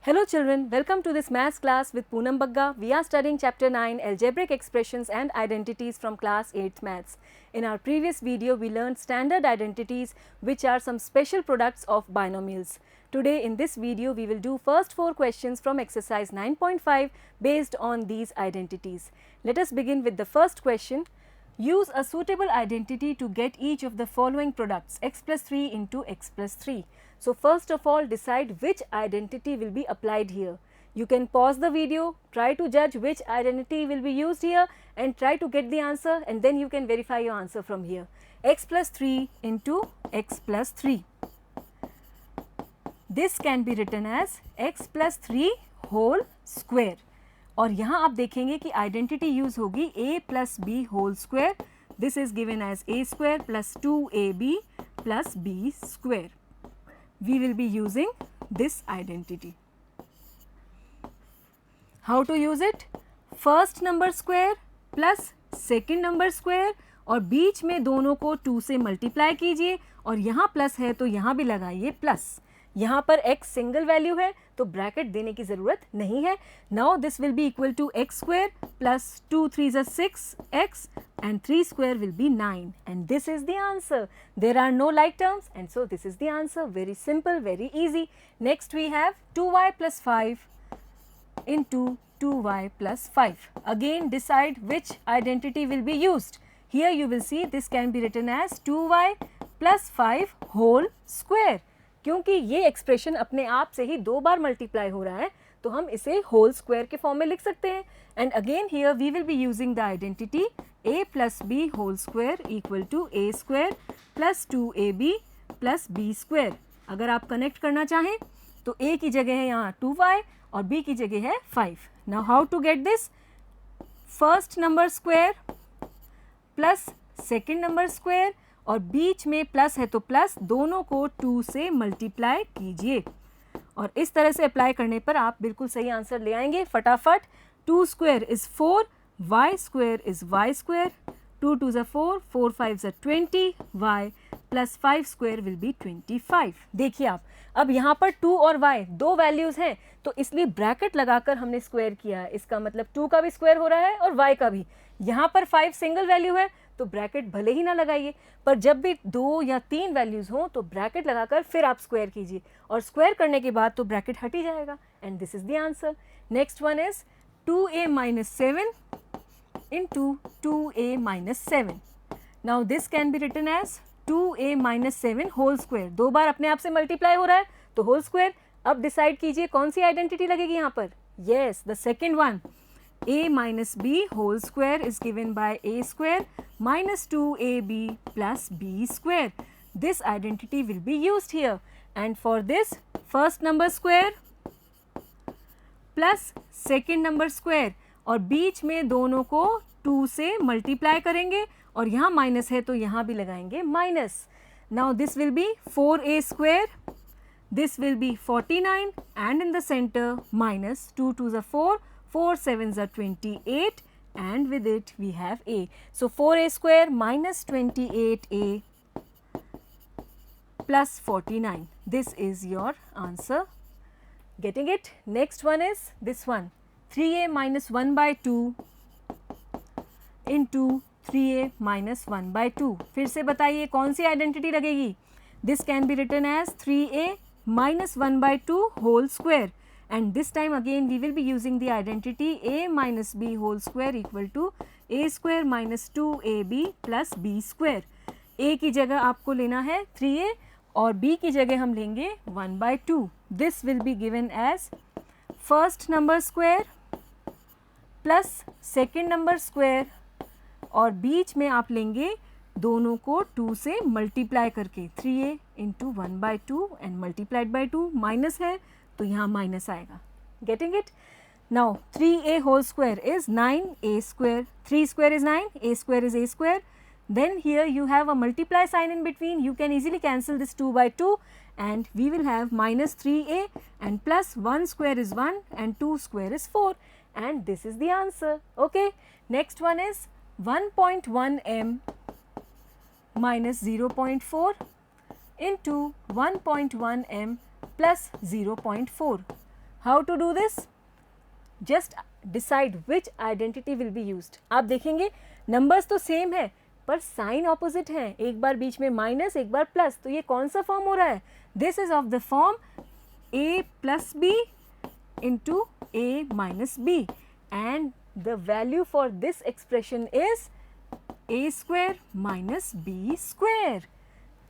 Hello children, welcome to this maths class with Poonam Bagga. We are studying chapter 9 algebraic expressions and identities from class 8th maths. In our previous video we learned standard identities which are some special products of binomials. Today in this video we will do first 4 questions from exercise 9.5 based on these identities. Let us begin with the first question. Use a suitable identity to get each of the following products x plus 3 into x plus 3. So, first of all decide which identity will be applied here. You can pause the video, try to judge which identity will be used here and try to get the answer, and then you can verify your answer from here. X plus 3 into x plus 3. This can be written as x plus 3 whole square. और यहाँ आप देखेंगे कि identity use होगी a plus B whole square. This is given as a square plus 2ab plus b square. We will be using this identity. How to use it? First number square plus second number square और बीच में दोनों को 2 से multiply कीजिए और यहाँ प्लस है तो यहाँ भी लगाइए प्लस. यहाँ पर x सिंगल वैल्यू है तो ब्रैकेट देने की ज़रूरत नहीं है. Now this will be equal to x square plus 2 3 6x and 3 square will be 9, and this is the answer. There are no like terms and so this is the answer. Very simple, very easy. Next we have 2y plus 5 into 2y plus 5. Again decide which identity will be used. Here you will see this can be written as 2y plus 5 whole square. क्योंकि ये expression अपने आप से ही 2 बार multiply हो रहा है तो हम इसे होल स्क्वायर के फॉर्म में लिख सकते हैं. And again here we will be using the identity a plus B whole square equal to a square plus 2ab plus b square. अगर आप कनेक्ट करना चाहें तो a की जगह है यहाँ 2y और b की जगह है 5. Now how to get this? First number square plus second number square और बीच में प्लस है तो प्लस, दोनों को 2 से मल्टीप्लाई कीजिए और इस तरह से अप्लाई करने पर आप बिल्कुल सही आंसर ले आएंगे फटाफट. 2 square is 4, y square is y square, 2 2 4, 4 5 20, y plus 5 square will B 25. देखिए आप, अब यहाँ पर 2 और y दो वैल्यूज़ हैं तो इसलिए ब्रैकेट लगाकर हमने स्क्वायर किया है. इसका मतलब 2 का भी स्क्वायर हो रहा है और y का भी. यहाँ पर 5 सिंगल वैल्यू है तो ब्रैकेट भले ही ना लगाइए, पर जब भी 2 या 3 वैल्यूज़ हों तो ब्रैकेट लगाकर फिर आप स्क्वायर कीजिए और स्क्वायर करने के बाद तो ब्रैकेट हट ही जाएगा. And this is the answer. Next one is 2a minus 7 into 2a minus 7. Now this can be written as 2a minus 7 whole square. 2 बार अपने आप से मल्टीप्लाई हो रहा है तो होल स्क्वायर. अब डिसाइड कीजिए कौन सी आइडेंटिटी लगेगी यहाँ पर. Yes, the second one. a minus b whole square is given by a square minus 2ab plus b square. This identity will be used here, and for this first number square plus second number square और बीच में दोनों को 2 से multiply करेंगे और यहाँ minus है तो यहाँ भी लगाएंगे minus. Now this will B 4a square, this will be 49 and in the center minus 2 2 4, 4 7 28 and with it we have a. So 4a square minus 28a plus 49. This is your answer. Getting it? Next one is this one. 3a minus 1 by 2 into 3a minus 1 by 2. फिर से बताइए कौन सी identity लगेगी. This can be written as 3a minus 1 by 2 whole square. And this time again we will be using the identity a minus b whole square equal to a square minus 2ab plus b square. a की जगह आपको लेना है 3a और b की जगह हम लेंगे 1 by 2. This will be given as first number square plus second number square और बीच में आप लेंगे दोनों को 2 से मल्टीप्लाई करके 3a into 1 by 2 and multiplied by 2. Minus है तो यहाँ माइनस आएगा. Getting it? Now 3a whole square is 9a square, 3 square is 9, a square is a square. Then here you have a multiply sign in between. You can easily cancel this 2 by 2 and we will have minus 3a and plus 1 square is 1 and 2 square is 4 and this is the answer. Okay. Next one is 1.1 m minus 0.4 into 1.1 m plus 0.4. How to do this? Just decide which identity will be used. आप देखेंगे numbers तो same है पर sign opposite हैं, एक बार बीच में minus एक बार plus, तो ये कौन सा फॉर्म हो रहा है? This is of the form a plus b into a minus b, and the value for this expression is a square minus b square.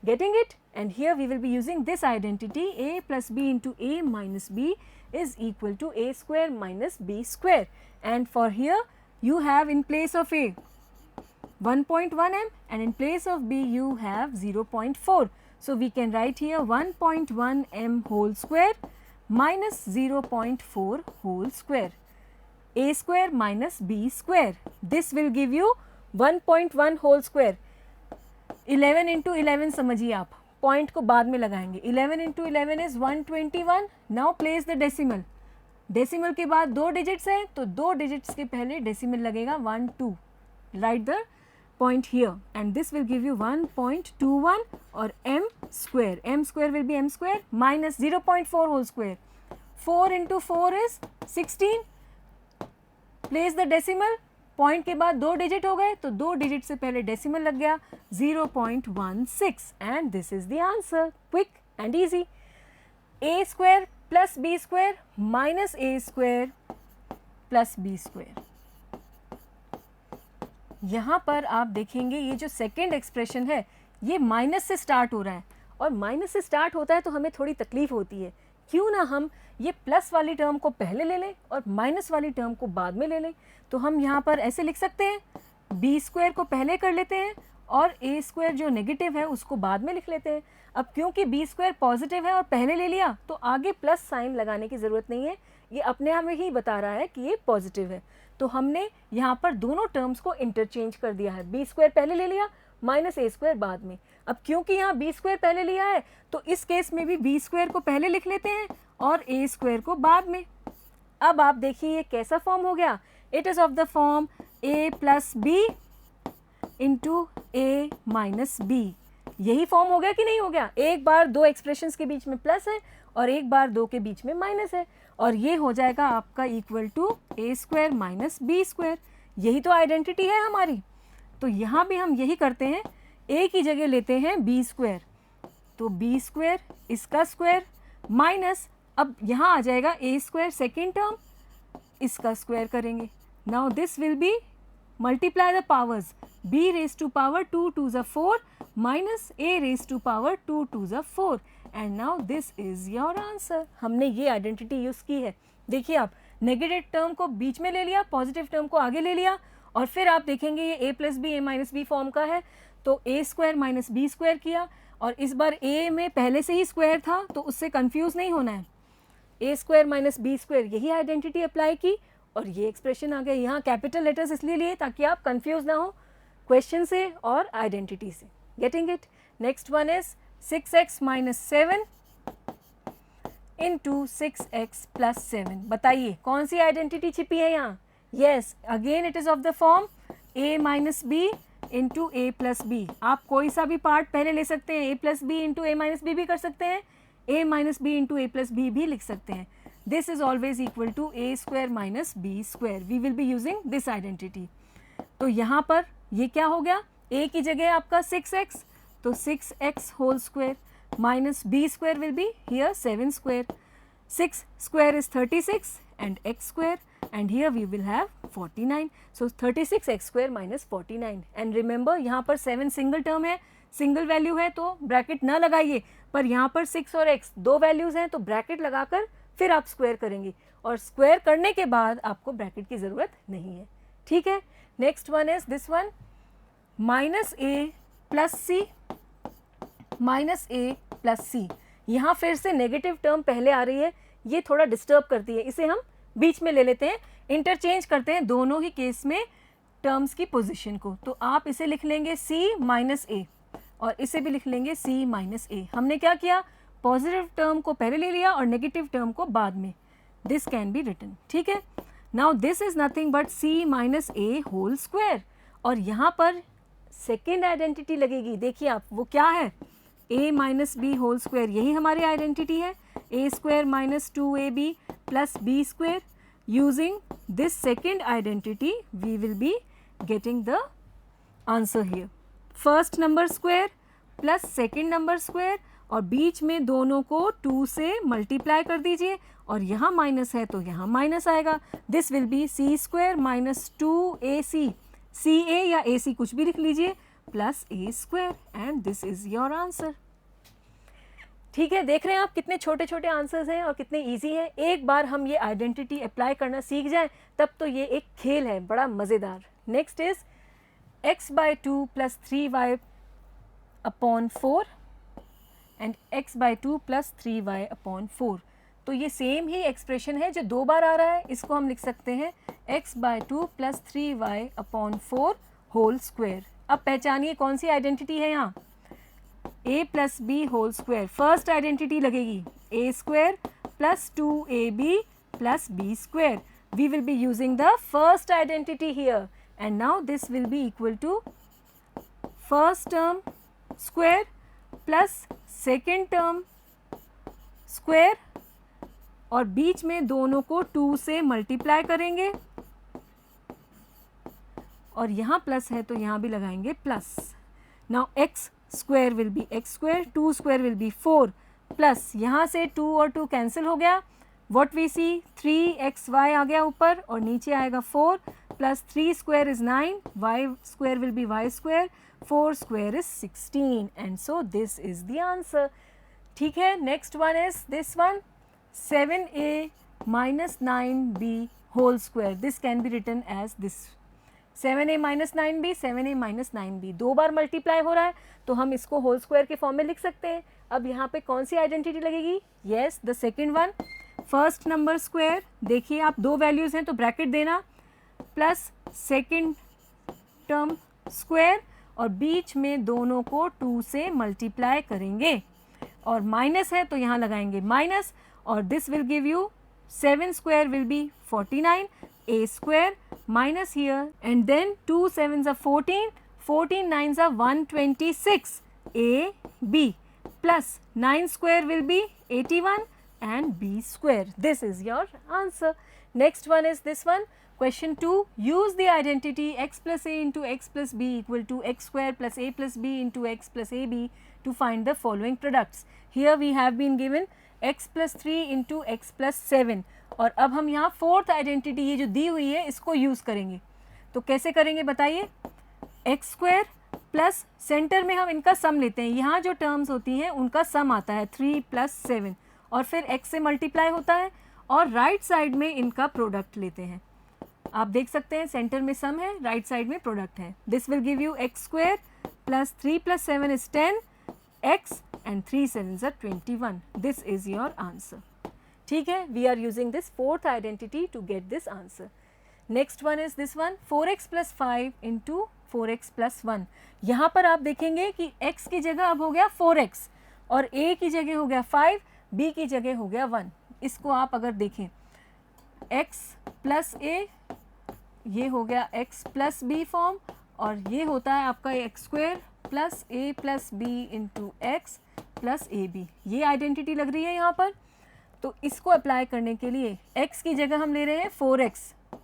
Getting it? And here we will be using this identity, a plus b into a minus b is equal to a square minus b square, and for here you have in place of a 1.1 m and in place of b you have 0.4. So we can write here 1.1 m whole square minus 0.4 whole square, a square minus b square. This will give you 1.1 whole square. 11 into 11 समझिए आप, point को बाद में लगाएंगे. 11 into 11 is 121. Now place the decimal. Decimal के बाद 2 digits हैं तो 2 डिजिट्स के पहले डेसिमल लगेगा 1 2. Right the point here and this will give you 1.21 or m square. M square will be m square minus 0.4 whole square. 4 into 4 is 16. Place the decimal. Point के बाद 2 digit हो गए तो 2 डिजिट से पहले डेसिमल लग गया 0.16 and this is the answer. Quick and easy. a square plus b square minus a square plus b square. यहाँ पर आप देखेंगे ये जो सेकेंड एक्सप्रेशन है ये माइनस से स्टार्ट हो रहा है, और माइनस से स्टार्ट होता है तो हमें थोड़ी तकलीफ होती है. क्यों ना हम ये प्लस वाली टर्म को पहले ले लें और माइनस वाली टर्म को बाद में ले लें. तो हम यहाँ पर ऐसे लिख सकते हैं, बी स्क्वायर को पहले कर लेते हैं और ए स्क्वायर जो नेगेटिव है उसको बाद में लिख लेते हैं. अब क्योंकि बी स्क्वायर पॉजिटिव है और पहले ले लिया तो आगे प्लस साइन लगाने की ज़रूरत नहीं है, ये अपने आप में ही बता रहा है कि ये पॉजिटिव है. तो हमने यहाँ पर दोनों टर्म्स को इंटरचेंज कर दिया है, बी स्क्वायर पहले ले लिया माइनस ए स्क्वायर बाद में. अब क्योंकि यहाँ बी स्क्वायर पहले लिया है तो इस केस में भी बी स्क्वायर को पहले लिख लेते हैं और ए स्क्वायर को बाद में. अब आप देखिए ये कैसा फॉर्म हो गया. It is of the form A plus B into A minus B. यही फॉर्म हो गया कि नहीं हो गया? एक बार 2 एक्सप्रेशंस के बीच में प्लस है और एक बार 2 के बीच में माइनस है, और ये हो जाएगा आपका equal to A square minus B square. यही तो आइडेंटिटी है हमारी. तो यहाँ भी हम यही करते हैं, ए की जगह लेते हैं बी स्क्वायर, तो बी स्क्वायर इसका स्क्वायर माइनस, अब यहाँ आ जाएगा ए स्क्वायर सेकेंड टर्म, इसका स्क्वायर करेंगे. Now this will B multiply the powers, b raised to power 2 2s are 4 minus a raised to power 2 2s are 4, and now this is your answer. हमने ये identity use की है. देखिए आप negative term को बीच में ले लिया, पॉजिटिव टर्म को आगे ले लिया, और फिर आप देखेंगे ये a plus B A minus B form का है तो a square minus B square किया, और इस बार a में पहले से ही स्क्वायर था तो उससे कंफ्यूज नहीं होना है. a square minus B square यही आइडेंटिटी अप्लाई की और ये एक्सप्रेशन आ गया. यहाँ कैपिटल लेटर्स इसलिए लिए ताकि आप कंफ्यूज ना हो क्वेश्चन से और आइडेंटिटी से. Getting it? Next one is 6x minus 7 into 6x plus 7. बताइए कौन सी आइडेंटिटी छिपी है यहाँ? Yes, again it is of the form a minus B into A plus B. आप कोई सा भी पार्ट पहले ले सकते हैं, a plus B into A minus B भी कर सकते हैं, a minus B into A plus B भी लिख सकते हैं. This is always equal to a square minus B square. We will be using this identity. तो यहाँ पर ये क्या हो गया, a की जगह आपका 6x, तो 6x whole square minus b square will be here 7 square. 6 square is 36 and x square, and here we will have 49. So 36x square minus 49. And remember यहाँ पर 7 सिंगल टर्म है, सिंगल वैल्यू है तो bracket ना लगाइए, पर यहाँ पर 6 और x दो वैल्यूज़ हैं तो ब्रैकेट लगाकर फिर आप स्क्वायर करेंगे, और स्क्वायर करने के बाद आपको ब्रैकेट की ज़रूरत नहीं है. ठीक है. Next one is this one, minus A plus C minus A plus C. यहाँ फिर से नेगेटिव टर्म पहले आ रही है, ये थोड़ा डिस्टर्ब करती है, इसे हम बीच में ले लेते हैं, इंटरचेंज करते हैं दोनों ही केस में टर्म्स की पोजीशन को. तो आप इसे लिख लेंगे c माइनस ए और इसे भी लिख लेंगे c माइनस ए. हमने क्या किया, पॉजिटिव टर्म को पहले ले लिया और नेगेटिव टर्म को बाद में. This can be written. ठीक है. Now this is nothing but c minus A whole square, और यहाँ पर सेकेंड आइडेंटिटी लगेगी. देखिए आप वो क्या है, a minus B whole square, यही हमारी आइडेंटिटी है. a square minus 2ab plus b square. Using this second identity, we will be getting the answer here. First number square plus second number square और बीच में दोनों को 2 से multiply कर दीजिए और यहाँ माइनस है तो यहाँ माइनस आएगा. This will be C square minus 2ac, C A या ए सी कुछ भी लिख लीजिए, plus A square and this is your answer. ठीक है, देख रहे हैं आप कितने छोटे छोटे आंसर्स हैं और कितने इजी हैं. एक बार हम ये आइडेंटिटी अप्लाई करना सीख जाएं तब तो ये एक खेल है बड़ा मज़ेदार. Next is x/2 plus 3y upon 4 and x/2 plus 3y upon 4. तो ये सेम ही एक्सप्रेशन है जो 2 बार आ रहा है. इसको हम लिख सकते हैं x/2 plus 3y upon 4 whole square. अब पहचानिए कौन सी आइडेंटिटी है यहाँ. a plus B whole square. First identity लगेगी a square plus 2ab plus b square. We will be using the first identity here and now this will be equal to first term square plus second term square और बीच में दोनों को 2 से multiply करेंगे और यहाँ प्लस है तो यहाँ भी लगाएंगे plus. Now x square will B x square, 2 square will B 4 plus यहाँ से 2 और 2 कैंसिल हो गया. व्हाट वी सी 3xy आ गया ऊपर और नीचे आएगा 4 plus 3 square is 9, y square will B y square, 4 square is 16 and so this is the answer. ठीक है, next one is this one 7a minus 9b whole square. This can be written as this 7a minus 9b, 7a minus 9b. 2 bar multiply हो रहा है तो हम इसको whole square के form में लिख सकते हैं. अब यहाँ पे कौन सी आइडेंटिटी लगेगी. Yes, the second one. First number square, देखिए आप 2 वैल्यूज़ हैं तो ब्रैकेट देना, प्लस सेकेंड टर्म स्क्वायर और बीच में दोनों को 2 से मल्टीप्लाई करेंगे और माइनस है तो यहाँ लगाएंगे माइनस और this will give you 7 square will B 49, a square minus here and then 2 7s are 14, 14 9s are 126, a b plus 9 square will be 81 and b square. This is your answer. Next one is this one. Question 2. Use the identity x plus a into x plus b equal to x square plus a plus b into x plus ab to find the following products. Here we have been given x plus 3 into x plus 7 और अब हम यहाँ fourth identity ये जो दी हुई है इसको use करेंगे. तो कैसे करेंगे बताइए. एक्स स्क्वायर प्लस सेंटर में हम इनका सम लेते हैं. यहाँ जो टर्म्स होती हैं उनका सम आता है 3 प्लस 7 और फिर x से मल्टीप्लाई होता है और राइट साइड में इनका प्रोडक्ट लेते हैं. आप देख सकते हैं सेंटर में सम है, राइट साइड में प्रोडक्ट है. This will give you X square plus 3 plus 7 is 10 x and 3 7s are 21. This is your answer. ठीक है, we are using this fourth identity to get this answer. Next one is this one 4x plus 5 into 4x plus 1. यहाँ पर आप देखेंगे कि x की जगह अब हो गया 4x और a की जगह हो गया 5, b की जगह हो गया 1. इसको आप अगर देखें x plus a ये हो गया x plus b फॉर्म और ये होता है आपका x square plus a plus B into X plus A B. ये आइडेंटिटी लग रही है यहाँ पर. तो इसको अप्लाई करने के लिए x की जगह हम ले रहे हैं 4x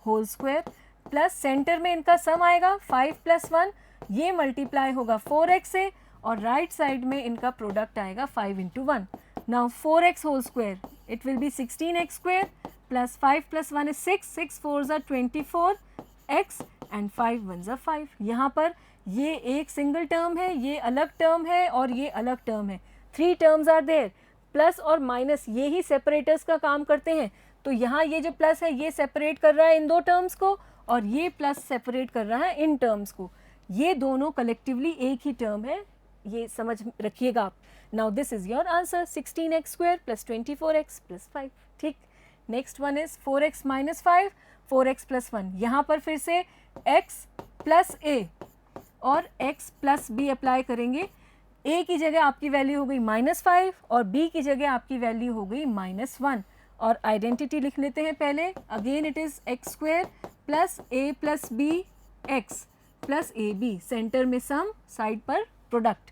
whole square plus centre में इनका सम आएगा 5 प्लस 1, ये मल्टीप्लाई होगा 4x से और राइट साइड में इनका प्रोडक्ट आएगा 5 into 1. Now 4x whole square it will be 16x square plus 5 plus 1 is 6, 6 4s are 24x and 5 1s are 5. यहाँ पर ये एक सिंगल टर्म है, ये अलग टर्म है और ये अलग टर्म है. 3 टर्म्स आर देयर. प्लस और माइनस ये ही सेपरेटर्स का काम करते हैं. तो यहाँ ये जो प्लस है ये सेपरेट कर रहा है इन 2 टर्म्स को और ये प्लस सेपरेट कर रहा है इन टर्म्स को. ये दोनों कलेक्टिवली एक ही टर्म है, ये समझ रखिएगा आप. Now this is your answer 16x square plus 24x plus 5. ठीक, next one is 4x minus 5 4x plus 1. यहाँ पर फिर से x प्लस a और x प्लस b अप्लाई करेंगे. a की जगह आपकी वैल्यू हो गई -5 और b की जगह आपकी वैल्यू हो गई -1 और आइडेंटिटी लिख लेते हैं पहले. Again it is X square plus a plus B X plus A B. Centre में सम, साइड पर product.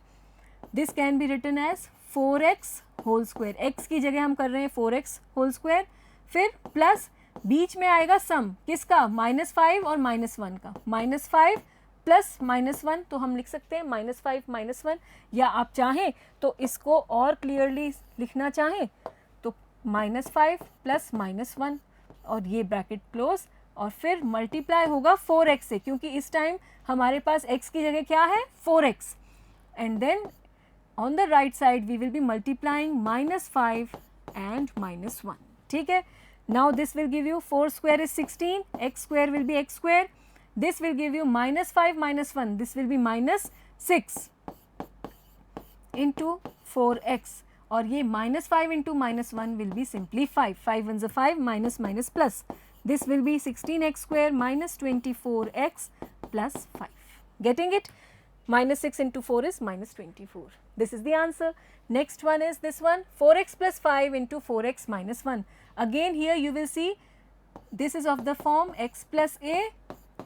This can be written as 4x whole square, x की जगह हम कर रहे हैं 4x होल स्क्वायर, फिर प्लस बीच में आएगा सम किसका, -5 और -1 का, -5 प्लस -1, तो हम लिख सकते हैं -5 -1, या आप चाहें तो इसको और क्लियरली लिखना चाहें तो -5 प्लस -1 और ये ब्रैकेट क्लोज, और फिर मल्टीप्लाई होगा 4x से, क्योंकि इस टाइम हमारे पास x की जगह क्या है 4x, and then on the right side we will be multiplying -5 and -1. ठीक है, now this will give you 4 square is 16, x square will be x square, this will give you -5 -1, this will be -6 into 4x, और ये -5 into -1 will be simply 5, 5 ones are 5, minus minus plus, this will be 16x square minus 24x plus 5. Getting it? -6 into 4 is -24. This is the answer. Next one is this one, 4x plus 5 into 4x minus 1. Again here you will see this is of the form x plus a,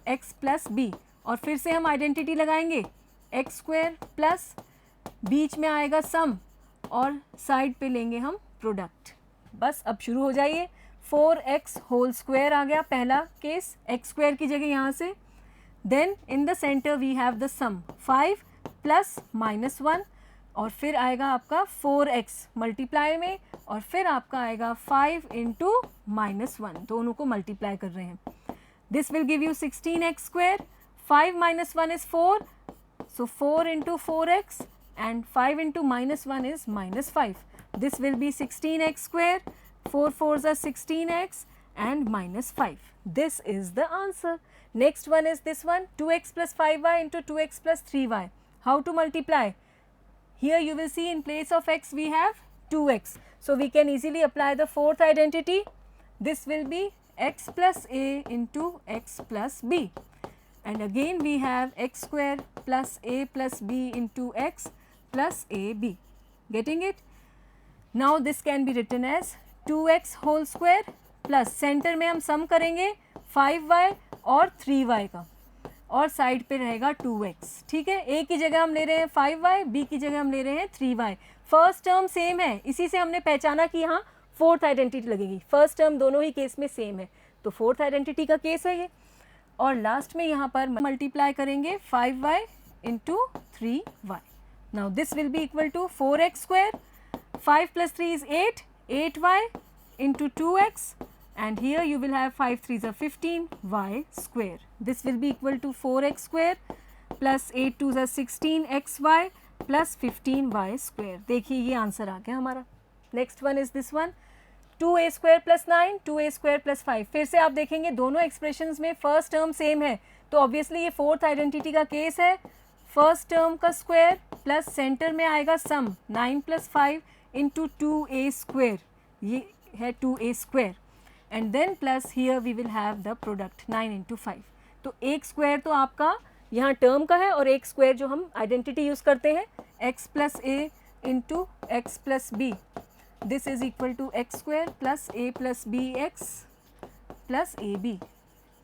x plus b, और फिर से हम identity लगाएंगे, x square plus बीच में आएगा सम और side पे लेंगे हम प्रोडक्ट. बस अब शुरू हो जाइए. 4x होल स्क्वायर आ गया पहला केस, x स्क्वायर की जगह यहाँ से, then in the centre we have the sum 5 plus -1, और फिर आएगा आपका 4x मल्टीप्लाई में, और फिर आपका आएगा 5 इंटू -1, दोनों को मल्टीप्लाई कर रहे हैं. This will give you 16x square, 5 -1 is 4, so 4 into 4x and 5 into -1 is -5. This will be 16x square, 4 4s are 16x and -5. This is the answer. Next one is this one, 2x plus 5y into 2x plus 3y. How to multiply? Here you will see in place of x we have 2x. So we can easily apply the fourth identity. This will be x plus a into x plus b. And again we have x square plus a plus b into x plus ab. Getting it? Now this can be written as 2x whole square plus centre में हम सम करेंगे 5y और 3y का, और side पे रहेगा 2x. ठीक है, a की जगह हम ले रहे हैं 5y, b की जगह हम ले रहे हैं 3y. फर्स्ट टर्म सेम है, इसी से हमने पहचाना कि यहाँ फोर्थ आइडेंटिटी लगेगी. फर्स्ट टर्म दोनों ही केस में सेम है, तो फोर्थ आइडेंटिटी का केस है ये. और लास्ट में यहाँ पर मल्टीप्लाई करेंगे 5y into 3y. Now this will be equal to 4x square, 5 plus 3 is 8, 8y into 2x, and here you will have 5 3s are 15y square. This will be equal to 4x square plus 8 2s are 16xy plus 15y square. देखिए ये answer आ गया हमारा. Next one is this one, 2a square plus 9, 2a square plus 5. फिर से आप देखेंगे दोनों expressions में फर्स्ट टर्म सेम है, तो ऑब्वियसली ये फोर्थ आइडेंटिटी का केस है. फर्स्ट टर्म का स्क्वायर प्लस सेंटर में आएगा सम 9 प्लस 5 इंटू 2a स्क्वायर, ये है 2a square, and then plus here we will have the product 9 into 5. तो एक स्क्वायर तो आपका यहाँ टर्म का है, और एक स्क्वायर जो हम आइडेंटिटी यूज़ करते हैं x plus A into X plus B, this is equal to X square plus A plus B X plus A B.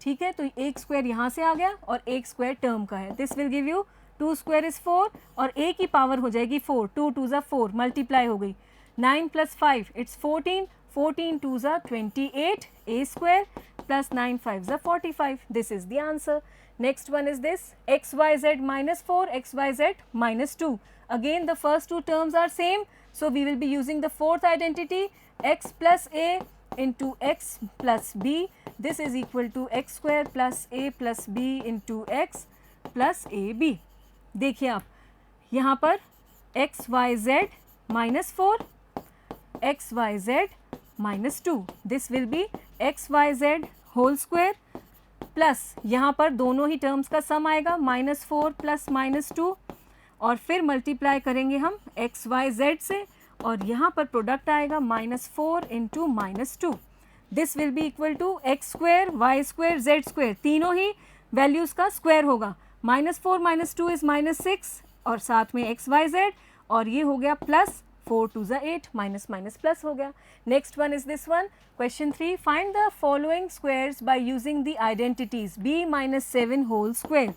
ठीक है, तो एक स्क्वायर यहाँ से आ गया और एक स्क्वायर टर्म का है. This will give you 2 square is 4, और a की पावर हो जाएगी 4, 2 2 ज़ा 4 मल्टीप्लाई हो गई. 9 प्लस 5 इट्स 14, 14 2 ज़ा 28 a स्क्वायर प्लस 9 5 ज़ा 45. This is the answer. Next one is this, X Y Z -4, X Y Z -2. Again the first two terms are same, so we will be using the fourth identity, x plus a into x plus b. This is equal to x square plus a plus b into x plus ab. देखिए आप यहाँ पर x y z -4, x y z -2. This will be x y z whole square plus यहाँ पर दोनों ही terms का सम आएगा -4 plus -2, और फिर मल्टीप्लाई करेंगे हम एक्स वाई जेड से, और यहाँ पर प्रोडक्ट आएगा -4 into -2. This will be equal to X square Y square Z square, तीनों ही वैल्यूज़ का स्क्वायर होगा. -4 -2 इज -6, और साथ में एक्स वाई जेड, और ये हो गया प्लस 4 2 ज़ा 8, माइनस माइनस प्लस हो गया. Next one is this one, question 3, find the following squares by using the identities b -7 whole square.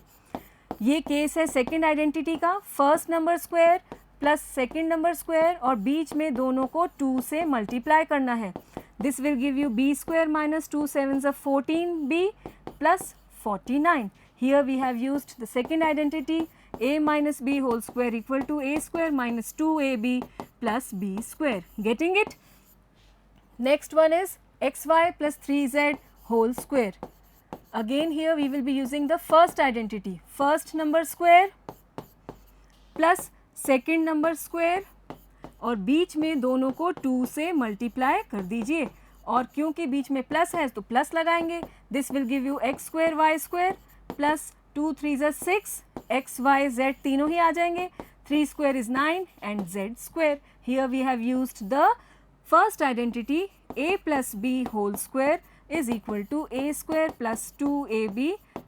ये केस है सेकेंड आइडेंटिटी का, first number square plus second number square और बीच में दोनों को 2 से मल्टीप्लाई करना है. This will give you b square minus 2 7s are 14b plus 49. Here we have used the second identity, a minus b whole square equal to a square minus 2ab plus b square. Getting it? Next one is xy plus 3z whole square. Again here we will be using the first identity, first number square plus second number square और बीच में दोनों को 2 से multiply कर दीजिए और क्योंकि बीच में प्लस है तो प्लस लगाएंगे. This will give you X square Y square plus 2 3 6 X Y Z तीनों ही आ जाएंगे. 3 square is 9 and z square. Here we have used the first identity, a plus b whole square is equal to a square plus 2ab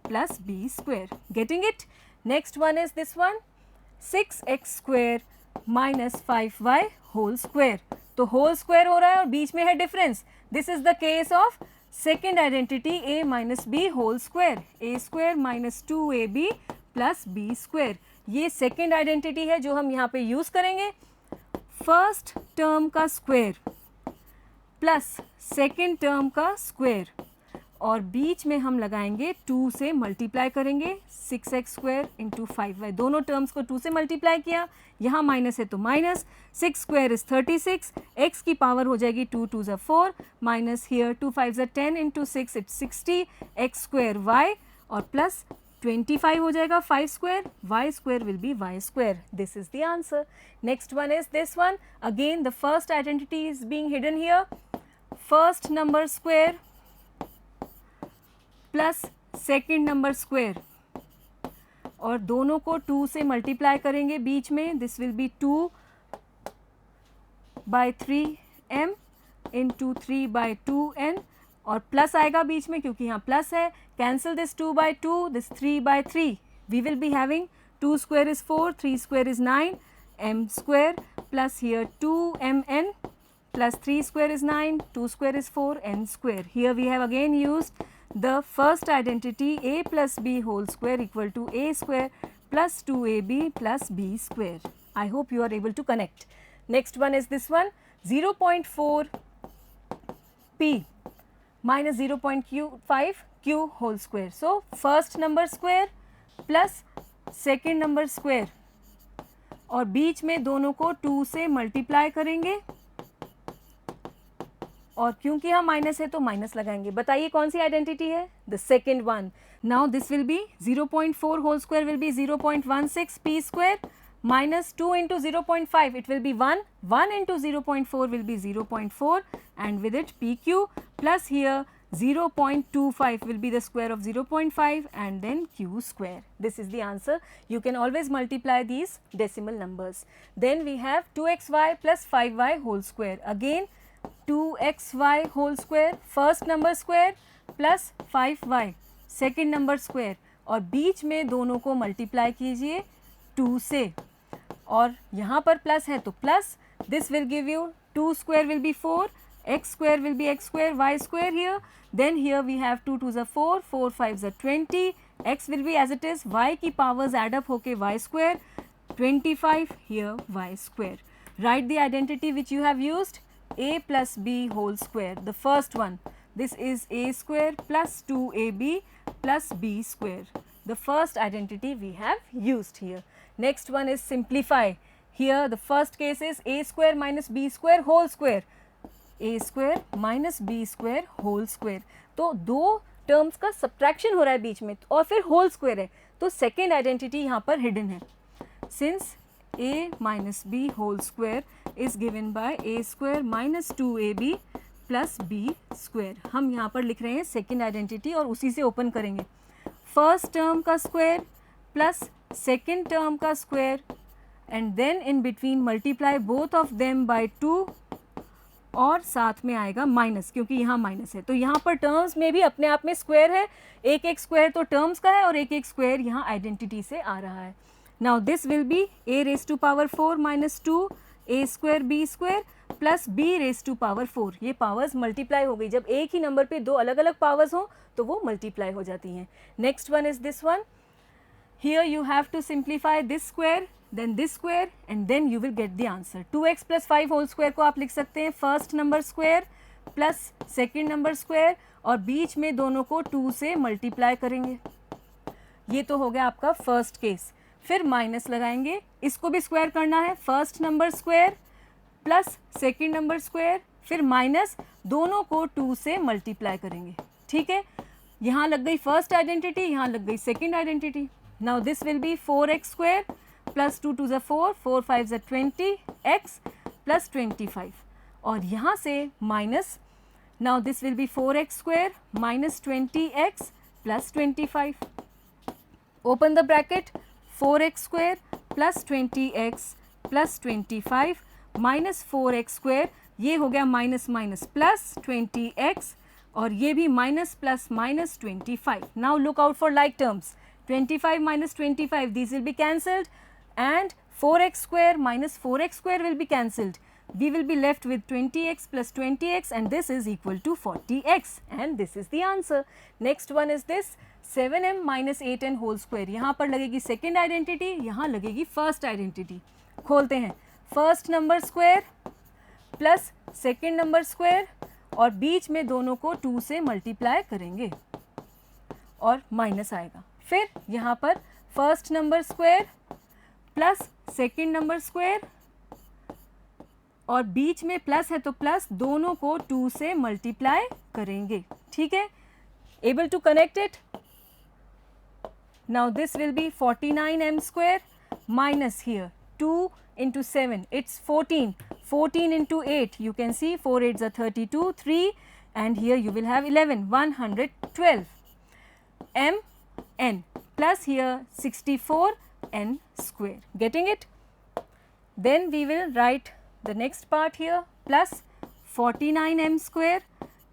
plus b square. Getting it? Next one is this one, 6x square minus 5y whole square. तो whole square हो रहा है और बीच में है difference. This is the case of second identity a minus B whole square, a square minus 2ab plus b square. ये second identity है जो हम यहाँ पे यूज करेंगे. फर्स्ट टर्म का स्क्वायर प्लस सेकेंड टर्म का स्क्वायर और बीच में हम लगाएंगे 2 से मल्टीप्लाई करेंगे. 6x स्क्वायर इंटू 5y, दोनों टर्म्स को 2 से मल्टीप्लाई किया. यहाँ माइनस है तो माइनस. 6 स्क्वायर इज 36, x की पावर हो जाएगी 2 2s are 4 minus here 2 5s are 10 into 6 it's 60 x square y और प्लस 25 हो जाएगा 5 square, y square will B y square. This is the answer. Next one is this one. Again the first identity is being hidden here. First number square plus second number square और दोनों को 2 से multiply करेंगे बीच में. This will B 2 by 3m into 3 by 2n और plus आएगा बीच में क्योंकि यहाँ प्लस है. Cancel this 2 by 2, this 3 by 3. We will be having 2 square is 4, 3 square is 9, m square plus here 2mn plus 3 square is 9, 2 square is 4, n square. Here we have again used the first identity, a plus b whole square equal to a square plus 2ab plus b square. I hope you are able to connect. Next one is this one, 0.4 p minus 0.5 q whole square. So first number square plus second number square और बीच में दोनों को 2 से multiply करेंगे और क्योंकि यहाँ माइनस है तो माइनस लगाएंगे. बताइए कौन सी आइडेंटिटी है? The second one. Now this will be 0.4 whole square will be 0.16 p square minus 2 into 0.5 it will be 1, 1 into 0.4 will be 0.4 and with it pq plus here 0.25 will be the square of 0.5 and then q square. This is the answer. You can always multiply these decimal numbers. Then we have 2xy plus 5y whole square. Again 2xy whole square, first number square plus 5y second number square और बीच में दोनों को multiply कीजिए 2 से और यहाँ पर प्लस है तो plus. This will give you 2 square will be 4, x square will be x square, y square here. Then here we have 2 2s are 4, 4 5s are 20, x will be as it is, y की powers add up होके y square, 25 here y square. Write the identity which you have used, a plus b whole square. The first one, this is a square plus 2ab plus b square. The first identity we have used here. Next one is simplify. Here the first case is a square minus b square whole square. a square minus b square whole square. तो दो terms का subtraction हो रहा है बीच में और फिर whole square है तो सेकेंड आइडेंटिटी यहाँ पर हिडन है. Since a minus b whole square is given by a square minus 2ab plus b square. हम यहाँ पर लिख रहे हैं सेकेंड आइडेंटिटी और उसी से ओपन करेंगे. फर्स्ट टर्म का स्क्वायर प्लस सेकेंड टर्म का square and then in between multiply both of them by 2 और साथ में आएगा माइनस क्योंकि यहाँ माइनस है तो यहाँ पर टर्म्स में भी अपने आप में स्क्वायर है. एक एक स्क्वायर तो टर्म्स का है और एक एक स्क्वायर यहाँ आइडेंटिटी से आ रहा है. Now this will B a raised to power 4 minus 2 a square b square plus b raised to power 4. ये पावर्स मल्टीप्लाई हो गई. जब एक ही नंबर पे दो अलग अलग पावर्स हो तो वो मल्टीप्लाई हो जाती हैं. Next one is this one. Here you have to simplify this square. Then this square and then you will get the answer. 2x plus 5 whole square को आप लिख सकते हैं first number square plus second number square और बीच में दोनों को 2 से मल्टीप्लाई करेंगे. ये तो हो गया आपका फर्स्ट केस. फिर माइनस लगाएंगे, इसको भी स्क्वायर करना है. First number square plus second number square, फिर माइनस, दोनों को 2 से मल्टीप्लाई करेंगे. ठीक है, यहाँ लग गई फर्स्ट आइडेंटिटी, यहाँ लग गई second identity. Now this will B 4x square plus 2 2 4, 4 5 20x plus 25 और यहाँ से minus. Now this will B 4x square minus 20x plus 25. Open the bracket. 4x square plus 20x plus 25 minus 4x square, ये हो गया minus minus plus 20x और ये भी minus plus minus 25. Now look out for like terms. 25 minus 25, these will be cancelled and 4x square minus 4x square will be cancelled. We will be left with 20x plus 20x and this is equal to 40x and this is the answer. Next one is this 7m minus 8n whole square. यहाँ पर लगेगी second identity, यहाँ लगेगी first identity. खोलते हैं. First number square plus second number square और बीच में दोनों को 2 से मल्टीप्लाई करेंगे और माइनस आएगा. फिर यहाँ पर first number square plus second number square और बीच में प्लस है तो प्लस, दोनों को 2 से मल्टीप्लाई करेंगे. ठीक है, able to connect it. Now this will be 49m square minus here 2 into 7, it's 14. 14 into 8, you can see 4 8s are 32, 3 and here you will have 11, 112. M n plus here 64n square. Getting it? Then we will write the next part here plus 49m square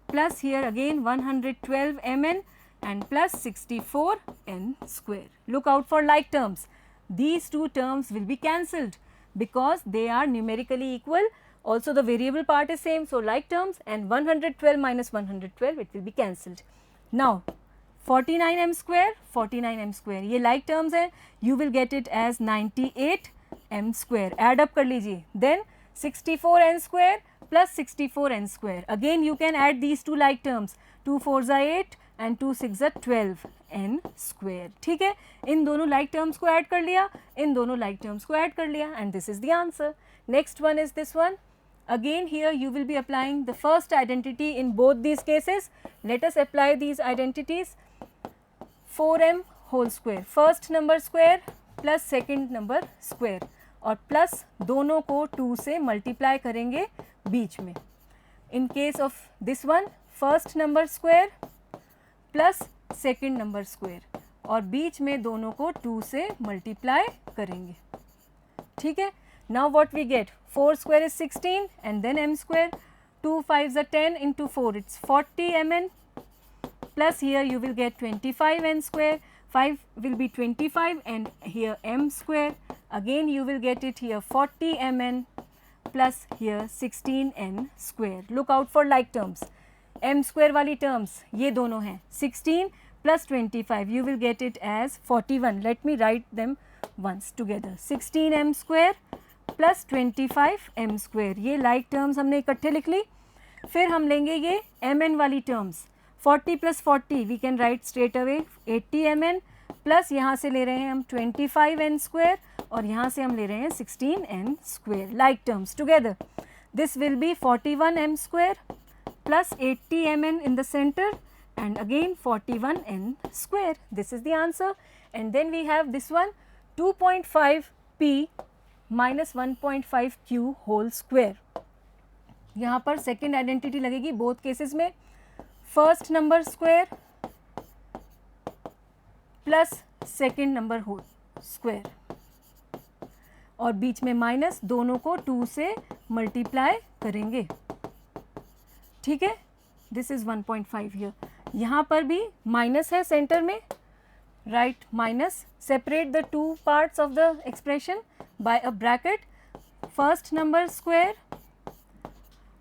plus here again 112mn and plus 64n square. Look out for like terms. These two terms will be cancelled because they are numerically equal. Also the variable part is same, so like terms, and 112 minus 112 it will be cancelled. Now 49m square ये like terms है, you will get it as 98m square. Add up कर लीजिए. Then 64n square plus 64n square. Again you can add these two like terms. 2 4s are 8 and 2 6s are 12n square. ठीक है, इन दोनों like terms को add कर लिया, इन दोनों like terms को add कर लिया and this is the answer. Next one is this one. Again here you will be applying the first identity in both these cases. Let us apply these identities. 4m whole square, first number square plus second number square और plus दोनों को 2 से multiply करेंगे बीच में. In case of this one, first number square plus second number square और बीच में दोनों को 2 से multiply करेंगे. ठीक है. Now what we get? 4 square is 16 and then m square. 2 5s are 10 into 4, it's 40mn plus here you will get 25n square. 5 will be 25 and here m square. Again you will get it here 40mn plus here 16n square. Look out for like terms. m square वाली terms ये दोनों हैं. 16 plus 25 you will get it as 41. Let me write them once together. 16m square plus 25m square, ये like terms हमने इकट्ठे लिख ली. फिर हम लेंगे ये mn वाली terms. 40 plus 40 we can write straight away 80mn plus यहाँ से ले रहे हैं हम 25n स्क्वायर और यहाँ से हम ले रहे हैं 16n square. Like terms together this will B 41m square plus 80mn in the center and again 41n square. This is the answer. And then we have this one 2.5p minus 1.5q whole square. यहाँ पर second identity लगेगी both cases में. First number square plus second number whole square और बीच में minus, दोनों को 2 से मल्टीप्लाई करेंगे. ठीक है, दिस इज 1.5 हियर. यहाँ पर भी माइनस है सेंटर में. Right minus. Separate the two parts of the expression by a bracket. First number square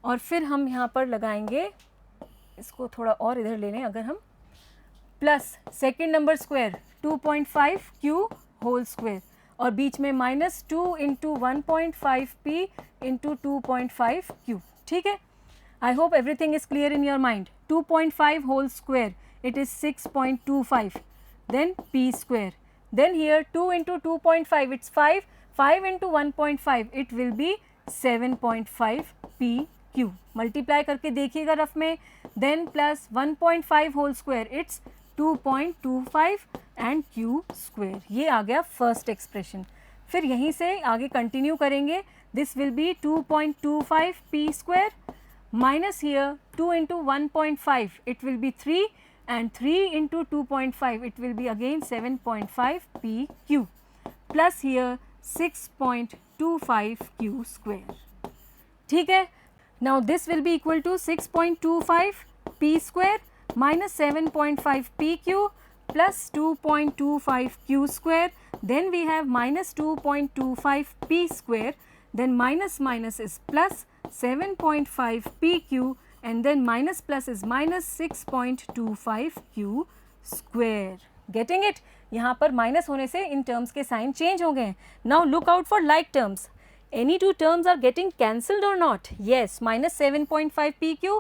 और फिर हम यहाँ पर लगाएंगे, इसको थोड़ा और इधर ले लें अगर हम, plus second number square 2.5q whole square और बीच में -2 इंटू 1.5p इंटू 2.5q. ठीक है, I hope everything is clear in your mind. 2.5 whole square, it is 6.25, then p square, then here 2 into 2.5, it's 5, 5 into 1.5, it will be 7.5 pq. Multiply करके देखिएगा rough में. then plus 1.5 whole square, it's 2.25 and q square. ये आ गया first expression. फिर यहीं से आगे continue करेंगे. This will B 2.25 p square minus here 2 into 1.5, it will be 3, and 3 into 2.5, it will be again 7.5 pq, plus here 6.25 q square. ठीक है. Now this will be equal to 6.25 p square minus 7.5 pq plus 2.25 q square. Then we have minus 2.25 p square, then minus minus is plus 7.5 pq, and then minus plus is minus 6.25 q square. Getting it? यहाँ पर minus होने से in terms के sign change हो गए. Now look out for like terms. Any two terms are getting cancelled or not? Yes, minus 7.5 pq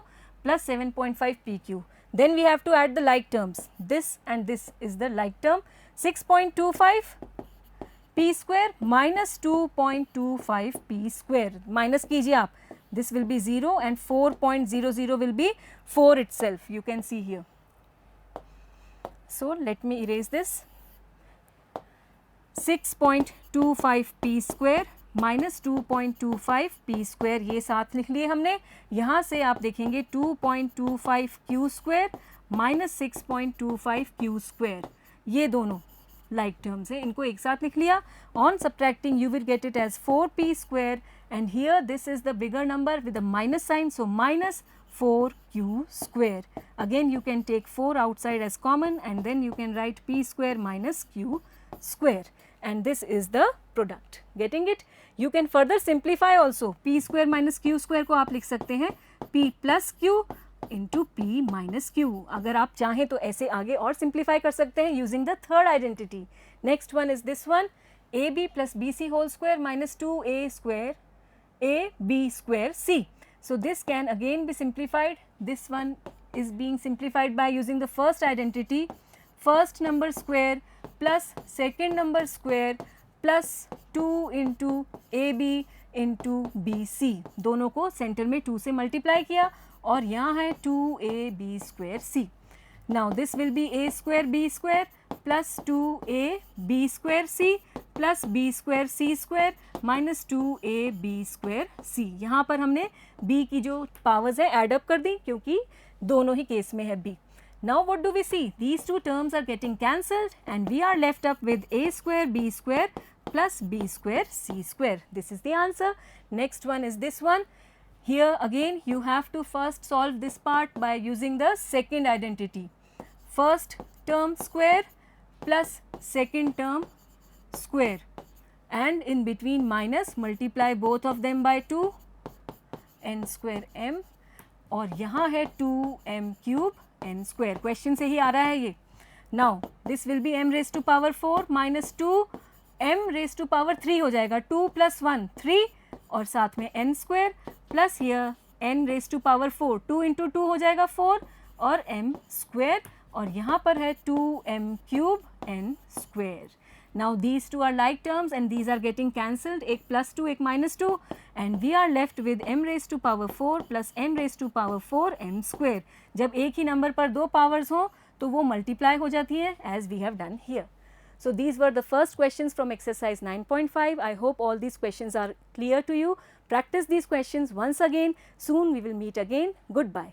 plus 7.5 pq. Then we have to add the like terms. This and this is the like term. 6.25 p square minus 2.25 p square. Minus कीजिए आप. This will be 0 and 4.00 will be 4 itself. You can see here. So let me erase this. 6.25 p square minus 2.25 P square, ये साथ लिख लिए हमने. यहाँ से आप देखेंगे 2.25 Q square minus 6.25 Q square, ये दोनों लाइक टर्म्स हैं, इनको एक साथ लिख लिया. On subtracting you will get it as 4p square, and here this is the bigger number with the minus sign, so minus 4q square. Again you can take 4 outside as common, and then you can write p square minus q square, and this is the product. Getting it? You can further simplify also. p square minus q square को आप लिख सकते हैं p plus q into p minus q. अगर आप चाहें तो ऐसे आगे और simplify कर सकते हैं using the third identity. Next one is this one, ab plus bc whole square minus 2a square ab square c. So this can again be simplified. This one is being simplified by using the first identity, first number square plus second number square plus 2 into ab into bc. दोनों को centre में 2 से multiply किया और यहाँ है 2ab square c. Now this will be a square b square plus 2ab square c plus b square c square minus 2ab square c. यहाँ पर हमने b की जो पावर्स है एड अप कर दी क्योंकि दोनों ही केस में है b. Now what do we see? These two terms are getting cancelled and we are left up with a square b square plus b square c square. This is the answer. Next one is this one. Here again you have to first solve this part by using the second identity. First term square plus second term square, and in between minus, multiply both of them by 2, n square m, और यहाँ है 2m cube n square. Question से ही आ रहा है ये. Now this will be m raise to power 4 minus 2 m raise to power 3 हो जाएगा. 2 plus 1 3 और साथ में n square plus here n raise to power 4, 2 into 2 हो जाएगा 4 और m स्क्वायर, और यहाँ पर है 2m cube n square. Now these two are like terms and these are getting cancelled, एक plus 2 एक minus 2, and we are left with m raised to power 4 plus n raised to power 4 m square. जब एक ही number पर दो powers हों तो वो multiply हो जाती है as we have done here. So these were the first questions from exercise 9.5. I hope all these questions are clear to you. Practice these questions once again. Soon we will meet again. Goodbye.